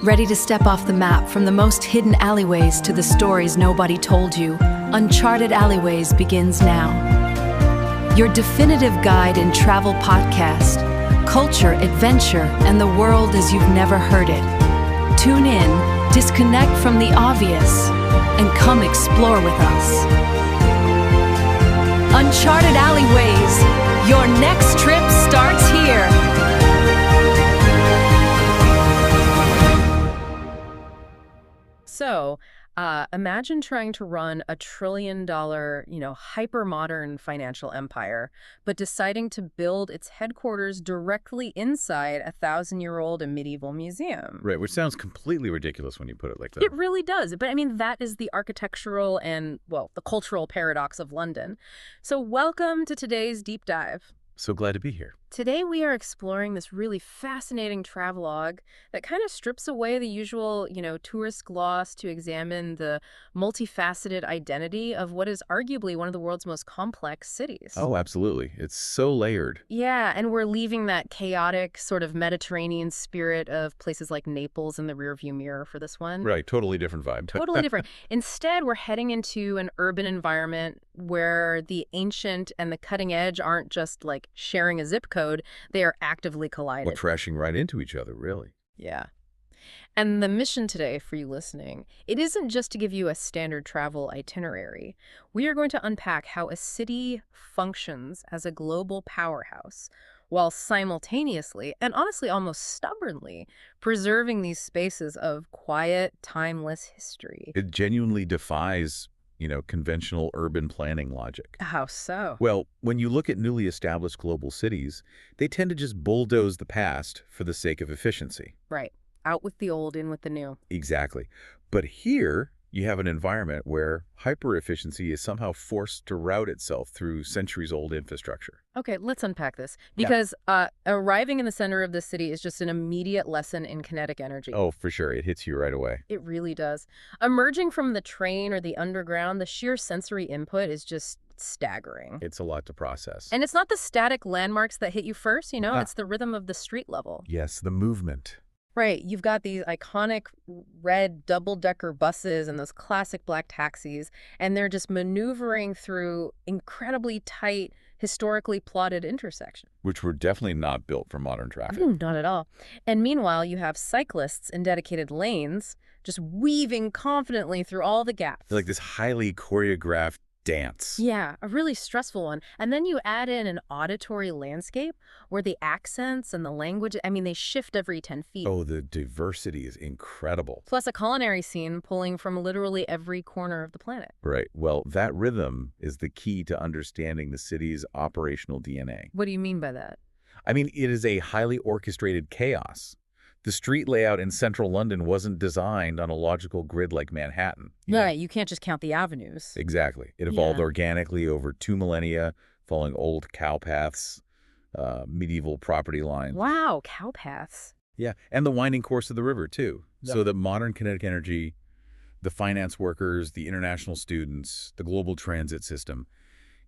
Ready to step off the map from the most hidden alleyways to the stories nobody told you? Uncharted Alleyways begins now. Your definitive guide and travel podcast, culture, adventure, and the world as you've never heard it. Tune in, disconnect from the obvious, and come explore with us. Uncharted Alleyways, your next trip starts here. So, imagine trying to run a $1 trillion, hyper-modern financial empire, but deciding to build its headquarters directly inside a 1,000-year-old medieval museum. Right, which sounds completely ridiculous when you put it like that. It really does. But I mean, that is the architectural and, the cultural paradox of London. So welcome to today's deep dive. So glad to be here. Today we are exploring this really fascinating travelogue that kind of strips away the usual, tourist gloss to examine the multifaceted identity of what is arguably one of the world's most complex cities. Oh, absolutely. It's so layered. Yeah, and we're leaving that chaotic sort of Mediterranean spirit of places like Naples in the rearview mirror for this one. Right, totally different vibe. Totally different. Instead, we're heading into an urban environment where the ancient and the cutting edge aren't just like sharing a zip code, they are actively colliding. Well, crashing right into each other, really. Yeah. And the mission today for you listening, it isn't just to give you a standard travel itinerary. We are going to unpack how a city functions as a global powerhouse while simultaneously, and honestly almost stubbornly, preserving these spaces of quiet, timeless history. It genuinely defies conventional urban planning logic. How so? Well, when you look at newly established global cities, they tend to just bulldoze the past for the sake of efficiency. Right. Out with the old, in with the new. Exactly. But here, you have an environment where hyper-efficiency is somehow forced to route itself through centuries-old infrastructure. Okay, let's unpack this. Because arriving in the center of the city is just an immediate lesson in kinetic energy. Oh, for sure. It hits you right away. It really does. Emerging from the train or the underground, the sheer sensory input is just staggering. It's a lot to process. And it's not the static landmarks that hit you first, it's the rhythm of the street level. Yes, the movement. Right. You've got these iconic red double-decker buses and those classic black taxis, and they're just maneuvering through incredibly tight, historically plotted intersections. Which were definitely not built for modern traffic. Not at all. And meanwhile, you have cyclists in dedicated lanes just weaving confidently through all the gaps. They're like this highly choreographed dance. Yeah, a really stressful one. And then you add in an auditory landscape where the accents and the language, they shift every 10 feet. Oh, the diversity is incredible. Plus a culinary scene pulling from literally every corner of the planet. Right. Well, that rhythm is the key to understanding the city's operational DNA. What do you mean by that? It is a highly orchestrated chaos. The street layout in central London wasn't designed on a logical grid like Manhattan. Right, you can't just count the avenues. Exactly. It evolved organically over 2 millennia, following old cow paths, medieval property lines. Wow, cow paths. Yeah, and the winding course of the river, too. Yep. So that modern kinetic energy, the finance workers, the international students, the global transit system,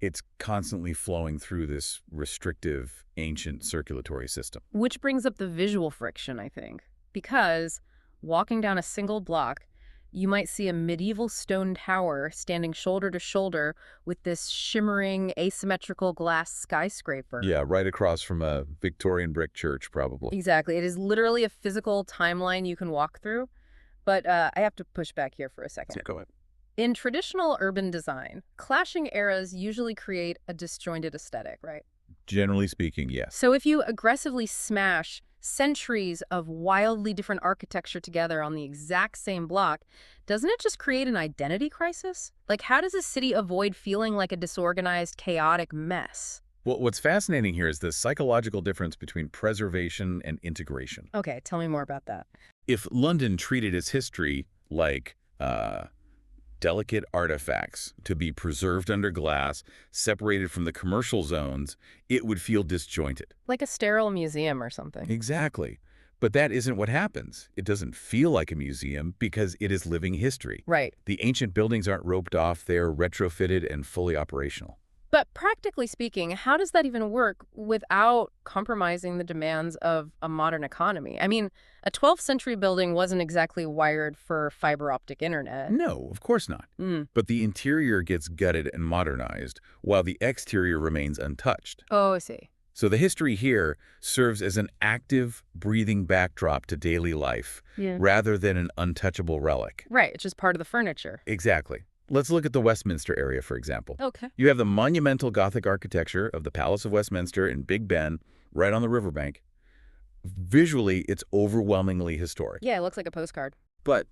it's constantly flowing through this restrictive, ancient circulatory system. Which brings up the visual friction, I think. Because walking down a single block, you might see a medieval stone tower standing shoulder to shoulder with this shimmering, asymmetrical glass skyscraper. Yeah, right across from a Victorian brick church, probably. Exactly. It is literally a physical timeline you can walk through. But I have to push back here for a second. So go ahead. In traditional urban design, clashing eras usually create a disjointed aesthetic, right? Generally speaking, yes. So if you aggressively smash centuries of wildly different architecture together on the exact same block, doesn't it just create an identity crisis? Like, how does a city avoid feeling like a disorganized, chaotic mess? Well, what's fascinating here is the psychological difference between preservation and integration. Okay, tell me more about that. If London treated its history like delicate artifacts to be preserved under glass, separated from the commercial zones, it would feel disjointed. Like a sterile museum or something. Exactly. But that isn't what happens. It doesn't feel like a museum because it is living history. Right. The ancient buildings aren't roped off, they're retrofitted and fully operational. But practically speaking, how does that even work without compromising the demands of a modern economy? I mean, a 12th century building wasn't exactly wired for fiber optic internet. No, of course not. But the interior gets gutted and modernized, while the exterior remains untouched. Oh, I see. So the history here serves as an active, breathing backdrop to daily life, rather than an untouchable relic. Right, it's just part of the furniture. Exactly. Let's look at the Westminster area, for example. Okay. You have the monumental Gothic architecture of the Palace of Westminster in Big Ben, right on the riverbank. Visually, it's overwhelmingly historic. Yeah, it looks like a postcard. But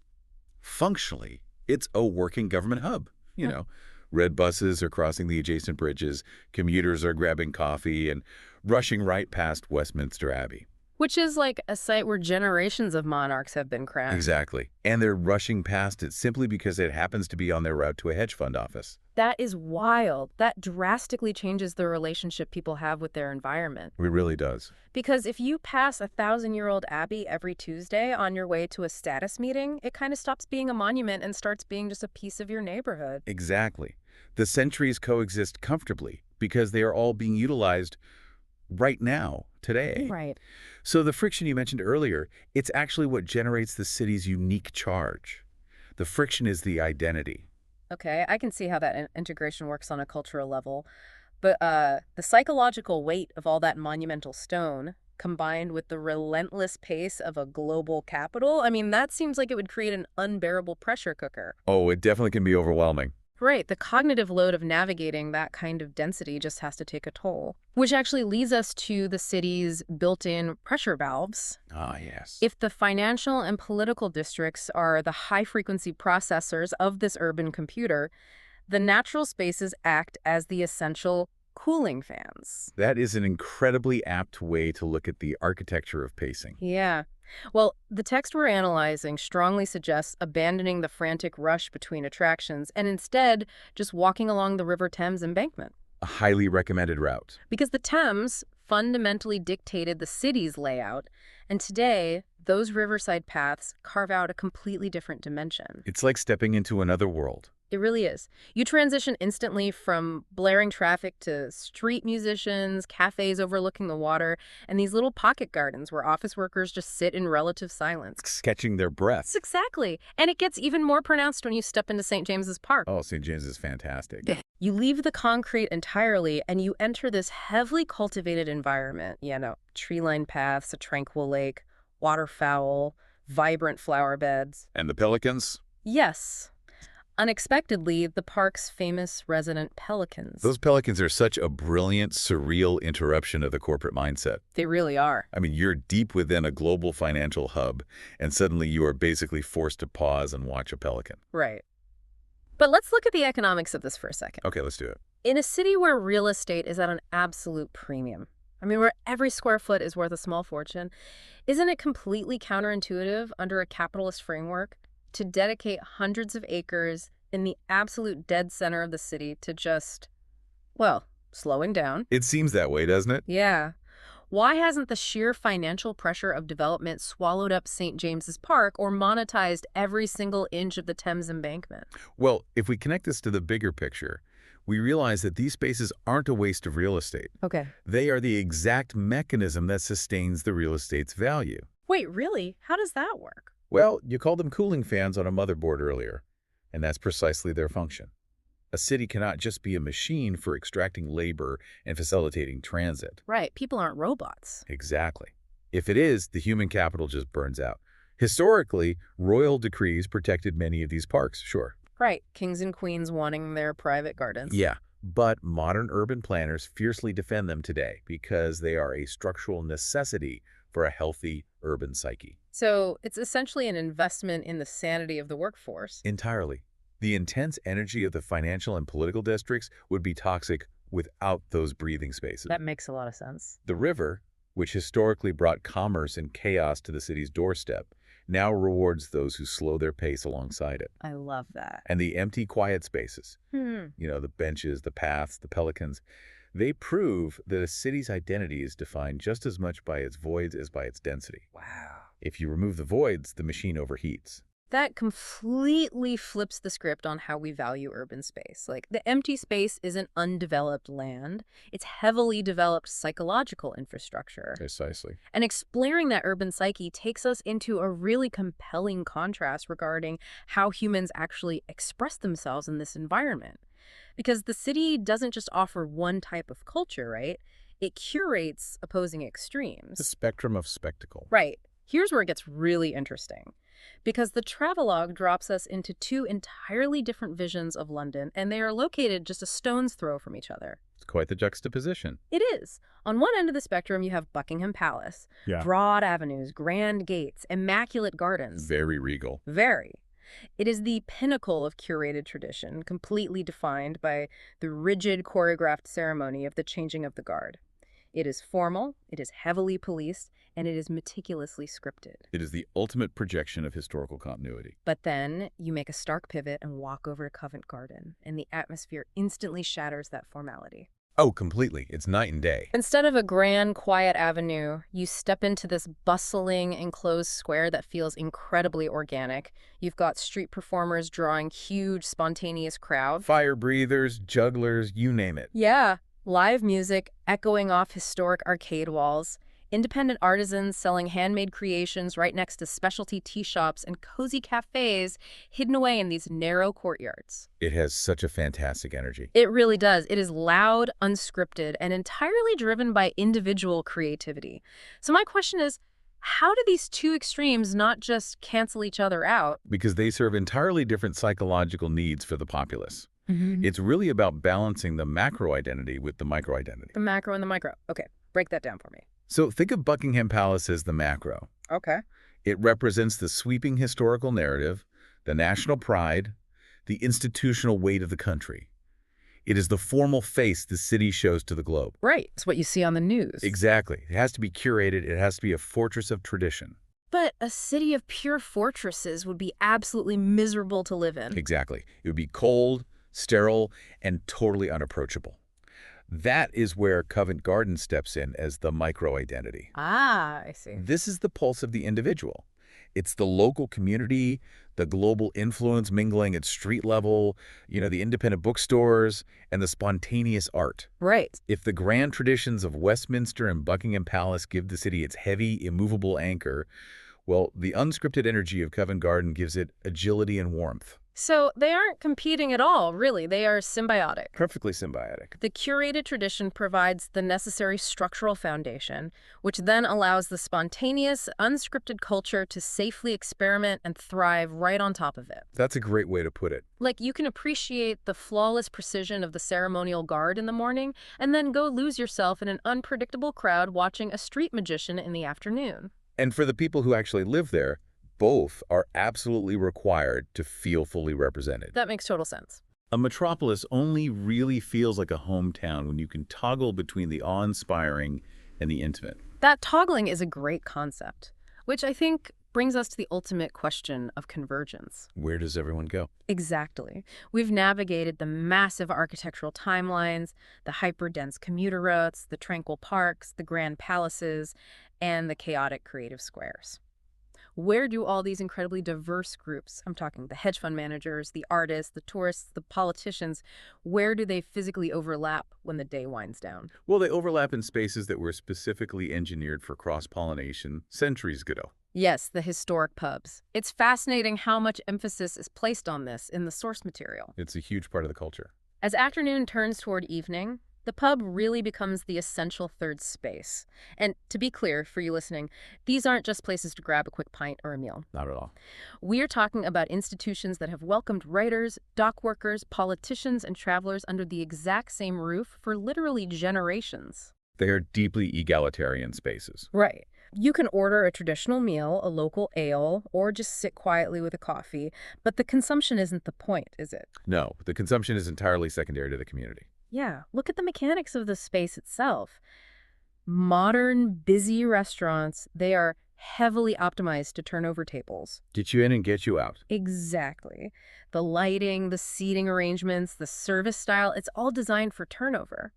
functionally, it's a working government hub. You know, red buses are crossing the adjacent bridges, commuters are grabbing coffee and rushing right past Westminster Abbey. Which is like a site where generations of monarchs have been crowned. Exactly. And they're rushing past it simply because it happens to be on their route to a hedge fund office. That is wild. That drastically changes the relationship people have with their environment. It really does. Because if you pass a 1,000-year-old abbey every Tuesday on your way to a status meeting, it kind of stops being a monument and starts being just a piece of your neighborhood. Exactly. The centuries coexist comfortably because they are all being utilized right now, today. Right. So the friction you mentioned earlier, it's actually what generates the city's unique charge. The friction is the identity. Okay, I can see how that integration works on a cultural level. But the psychological weight of all that monumental stone, combined with the relentless pace of a global capital, I mean, that seems like it would create an unbearable pressure cooker. Oh, it definitely can be overwhelming. Right, the cognitive load of navigating that kind of density just has to take a toll. Which actually leads us to the city's built-in pressure valves. Ah, yes. If the financial and political districts are the high-frequency processors of this urban computer, the natural spaces act as the essential cooling fans. That is an incredibly apt way to look at the architecture of pacing. Yeah. Well, the text we're analyzing strongly suggests abandoning the frantic rush between attractions and instead just walking along the River Thames embankment. A highly recommended route. Because the Thames fundamentally dictated the city's layout, and today, those riverside paths carve out a completely different dimension. It's like stepping into another world. It really is. You transition instantly from blaring traffic to street musicians, cafes overlooking the water, and these little pocket gardens where office workers just sit in relative silence. Catching their breath. Exactly. And it gets even more pronounced when you step into St. James's Park. Oh, St. James is fantastic. You leave the concrete entirely and you enter this heavily cultivated environment. Tree-lined paths, a tranquil lake, waterfowl, vibrant flower beds. And the pelicans? Yes. Unexpectedly, the park's famous resident pelicans. Those pelicans are such a brilliant, surreal interruption of the corporate mindset. They really are. I mean, you're deep within a global financial hub, and suddenly you are basically forced to pause and watch a pelican. Right. But let's look at the economics of this for a second. Okay, let's do it. In a city where real estate is at an absolute premium, where every square foot is worth a small fortune, isn't it completely counterintuitive under a capitalist framework to dedicate hundreds of acres in the absolute dead center of the city to just, slowing down? It seems that way, doesn't it? Yeah. Why hasn't the sheer financial pressure of development swallowed up St. James's Park or monetized every single inch of the Thames embankment? Well, if we connect this to the bigger picture, we realize that these spaces aren't a waste of real estate. Okay. They are the exact mechanism that sustains the real estate's value. Wait, really? How does that work? Well, you called them cooling fans on a motherboard earlier, and that's precisely their function. A city cannot just be a machine for extracting labor and facilitating transit. Right, people aren't robots. Exactly. If it is, the human capital just burns out. Historically, royal decrees protected many of these parks, sure. Right, kings and queens wanting their private gardens. Yeah, but modern urban planners fiercely defend them today because they are a structural necessity for a healthy urban psyche. So it's essentially an investment in the sanity of the workforce. Entirely. The intense energy of the financial and political districts would be toxic without those breathing spaces. That makes a lot of sense. The river, which historically brought commerce and chaos to the city's doorstep, now rewards those who slow their pace alongside it. I love that. And the empty, quiet spaces, the benches, the paths, the pelicans, they prove that a city's identity is defined just as much by its voids as by its density. Wow. If you remove the voids, the machine overheats. That completely flips the script on how we value urban space. Like, the empty space isn't undeveloped land. It's heavily developed psychological infrastructure. Precisely. And exploring that urban psyche takes us into a really compelling contrast regarding how humans actually express themselves in this environment. Because the city doesn't just offer one type of culture, right? It curates opposing extremes. The spectrum of spectacle. Right. Here's where it gets really interesting. Because the travelogue drops us into two entirely different visions of London, and they are located just a stone's throw from each other. It's quite the juxtaposition. It is. On one end of the spectrum, you have Buckingham Palace. Yeah. Broad avenues, grand gates, immaculate gardens. Very regal. Very. It is the pinnacle of curated tradition, completely defined by the rigid choreographed ceremony of the changing of the guard. It is formal, it is heavily policed, and it is meticulously scripted. It is the ultimate projection of historical continuity. But then you make a stark pivot and walk over to Covent Garden, and the atmosphere instantly shatters that formality. Oh, completely. It's night and day. Instead of a grand, quiet avenue, you step into this bustling, enclosed square that feels incredibly organic. You've got street performers drawing huge, spontaneous crowds. Fire breathers, jugglers, you name it. Yeah, live music echoing off historic arcade walls. Independent artisans selling handmade creations right next to specialty tea shops and cozy cafes hidden away in these narrow courtyards. It has such a fantastic energy. It really does. It is loud, unscripted, and entirely driven by individual creativity. So my question is, how do these two extremes not just cancel each other out? Because they serve entirely different psychological needs for the populace. It's really about balancing the macro identity with the micro identity. The macro and the micro. Okay, break that down for me. So think of Buckingham Palace as the macro. Okay. It represents the sweeping historical narrative, the national pride, the institutional weight of the country. It is the formal face the city shows to the globe. Right. It's what you see on the news. Exactly. It has to be curated. It has to be a fortress of tradition. But a city of pure fortresses would be absolutely miserable to live in. Exactly. It would be cold, sterile, and totally unapproachable. That is where Covent Garden steps in as the micro-identity. Ah, I see. This is the pulse of the individual. It's the local community, the global influence mingling at street level, the independent bookstores, and the spontaneous art. Right. If the grand traditions of Westminster and Buckingham Palace give the city its heavy, immovable anchor, well, the unscripted energy of Covent Garden gives it agility and warmth. So they aren't competing at all, really. They are symbiotic. Perfectly symbiotic. The curated tradition provides the necessary structural foundation, which then allows the spontaneous, unscripted culture to safely experiment and thrive right on top of it. That's a great way to put it. Like, you can appreciate the flawless precision of the ceremonial guard in the morning, and then go lose yourself in an unpredictable crowd watching a street magician in the afternoon. And for the people who actually live there, both are absolutely required to feel fully represented. That makes total sense. A metropolis only really feels like a hometown when you can toggle between the awe-inspiring and the intimate. That toggling is a great concept, which I think brings us to the ultimate question of convergence. Where does everyone go? Exactly. We've navigated the massive architectural timelines, the hyper-dense commuter routes, the tranquil parks, the grand palaces, and the chaotic creative squares. Where do all these incredibly diverse groups, I'm talking the hedge fund managers, the artists, the tourists, the politicians, where do they physically overlap when the day winds down? Well, they overlap in spaces that were specifically engineered for cross-pollination centuries ago. Yes, the historic pubs. It's fascinating how much emphasis is placed on this in the source material. It's a huge part of the culture. As afternoon turns toward evening, the pub really becomes the essential third space. And to be clear for you listening, these aren't just places to grab a quick pint or a meal. Not at all. We're talking about institutions that have welcomed writers, dock workers, politicians, and travelers under the exact same roof for literally generations. They are deeply egalitarian spaces. Right. You can order a traditional meal, a local ale, or just sit quietly with a coffee, but the consumption isn't the point, is it? No, the consumption is entirely secondary to the community. Yeah, look at the mechanics of the space itself. Modern, busy restaurants, they are heavily optimized to turnover tables. Get you in and get you out. Exactly. The lighting, the seating arrangements, the service style, it's all designed for turnover.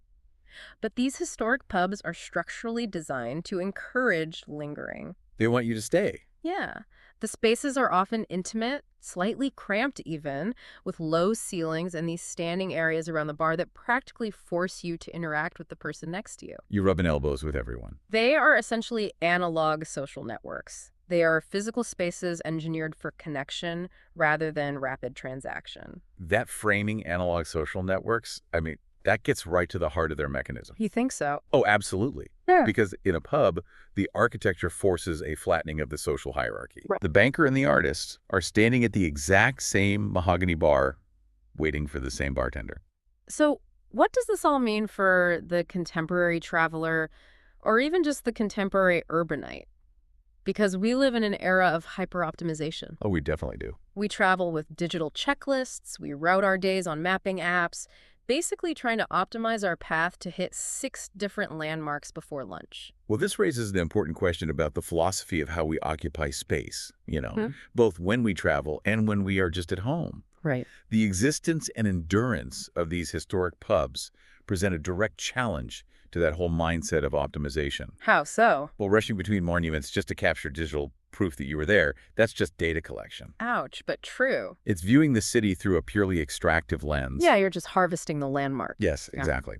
But these historic pubs are structurally designed to encourage lingering. They want you to stay. Yeah. The spaces are often intimate, slightly cramped even, with low ceilings and these standing areas around the bar that practically force you to interact with the person next to you. You're rubbing elbows with everyone. They are essentially analog social networks. They are physical spaces engineered for connection rather than rapid transaction. That framing analog social networks, I mean, that gets right to the heart of their mechanism. You think so? Oh, absolutely. Yeah. Because in a pub, the architecture forces a flattening of the social hierarchy. Right. The banker and the artist are standing at the exact same mahogany bar, waiting for the same bartender. So what does this all mean for the contemporary traveler or even just the contemporary urbanite? Because we live in an era of hyper-optimization. Oh, we definitely do. We travel with digital checklists, we route our days on mapping apps, basically trying to optimize our path to hit 6 different landmarks before lunch. Well, this raises an important question about the philosophy of how we occupy space, both when we travel and when we are just at home. Right. The existence and endurance of these historic pubs present a direct challenge to that whole mindset of optimization. How so? Well, rushing between monuments just to capture digital proof that you were there, that's just data collection. Ouch, but true. It's viewing the city through a purely extractive lens. Yeah, you're just harvesting the landmark. Yes, Yeah. exactly.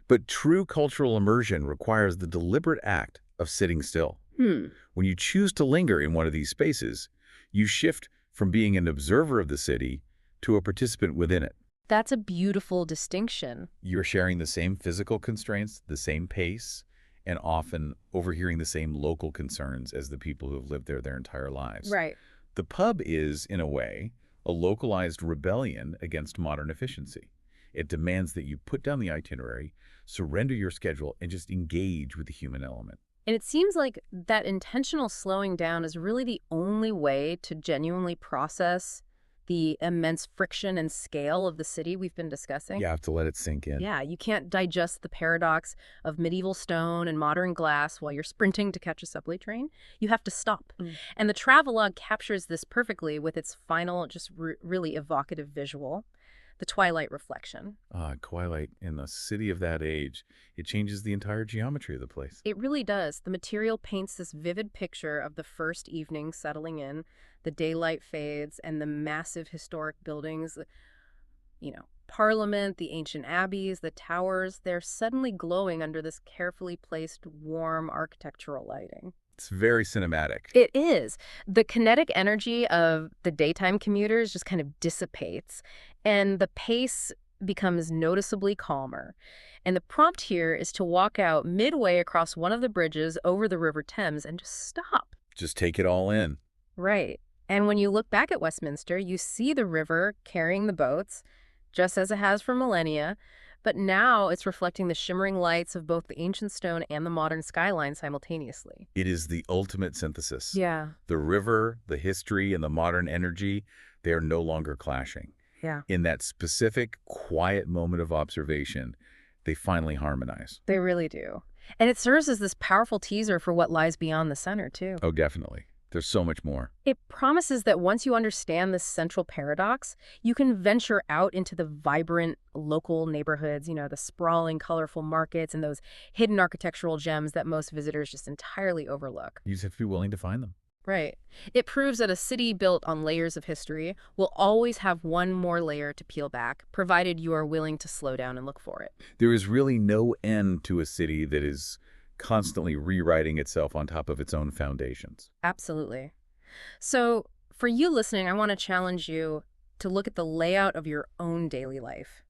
But true cultural immersion requires the deliberate act of sitting still. When you choose to linger in one of these spaces, you shift from being an observer of the city to a participant within it. That's a beautiful distinction. You're sharing the same physical constraints, the same pace, and often overhearing the same local concerns as the people who have lived there their entire lives. Right. The pub is, in a way, a localized rebellion against modern efficiency. It demands that you put down the itinerary, surrender your schedule, and just engage with the human element. And it seems like that intentional slowing down is really the only way to genuinely process the immense friction and scale of the city we've been discussing. You have to let it sink in. Yeah, you can't digest the paradox of medieval stone and modern glass while you're sprinting to catch a subway train. You have to stop. And the travelogue captures this perfectly with its final, just really evocative visual, the twilight reflection. Twilight in the city of that age, it changes the entire geometry of the place. It really does. The material paints this vivid picture of the first evening settling in, the daylight fades, and the massive historic buildings, Parliament, the ancient abbeys, the towers, they're suddenly glowing under this carefully placed, warm architectural lighting. It's very cinematic. It is. The kinetic energy of the daytime commuters just kind of dissipates, and the pace becomes noticeably calmer. And the prompt here is to walk out midway across one of the bridges over the River Thames and just stop. Just take it all in. Right. And when you look back at Westminster, you see the river carrying the boats, just as it has for millennia, but now it's reflecting the shimmering lights of both the ancient stone and the modern skyline simultaneously. It is the ultimate synthesis. Yeah. The river, the history, and the modern energy, they are no longer clashing. Yeah. In that specific, quiet moment of observation, they finally harmonize. They really do. And it serves as this powerful teaser for what lies beyond the center, too. Oh, definitely. There's so much more. It promises that once you understand this central paradox, you can venture out into the vibrant local neighborhoods, the sprawling, colorful markets and those hidden architectural gems that most visitors just entirely overlook. You just have to be willing to find them. Right. It proves that a city built on layers of history will always have one more layer to peel back, provided you are willing to slow down and look for it. There is really no end to a city that is constantly rewriting itself on top of its own foundations. Absolutely. So for you listening, I want to challenge you to look at the layout of your own daily life.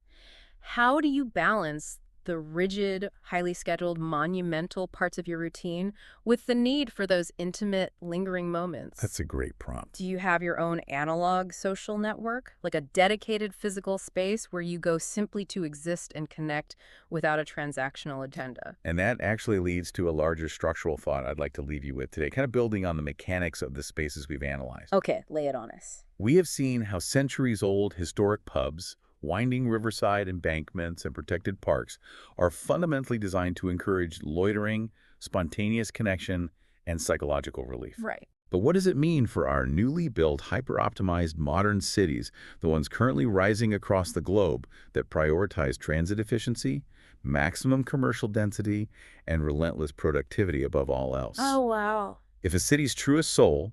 How do you balance the rigid, highly scheduled, monumental parts of your routine with the need for those intimate, lingering moments? That's a great prompt. Do you have your own analog social network, like a dedicated physical space where you go simply to exist and connect without a transactional agenda? And that actually leads to a larger structural thought I'd like to leave you with today, kind of building on the mechanics of the spaces we've analyzed. Okay, lay it on us. We have seen how centuries-old historic pubs, winding riverside embankments, and protected parks are fundamentally designed to encourage loitering, spontaneous connection, and psychological relief. Right. But what does it mean for our newly built, hyper-optimized modern cities, the ones currently rising across the globe that prioritize transit efficiency, maximum commercial density, and relentless productivity above all else? Oh, wow. If a city's truest soul,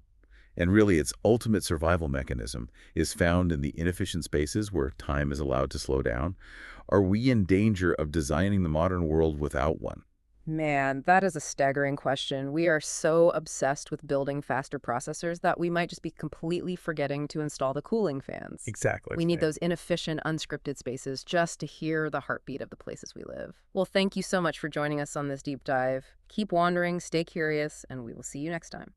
And really, its ultimate survival mechanism is found in the inefficient spaces where time is allowed to slow down. Are we in danger of designing the modern world without one? Man, that is a staggering question. We are so obsessed with building faster processors that we might just be completely forgetting to install the cooling fans. Exactly. We need those inefficient, unscripted spaces just to hear the heartbeat of the places we live. Well, thank you so much for joining us on this deep dive. Keep wandering, stay curious, and we will see you next time.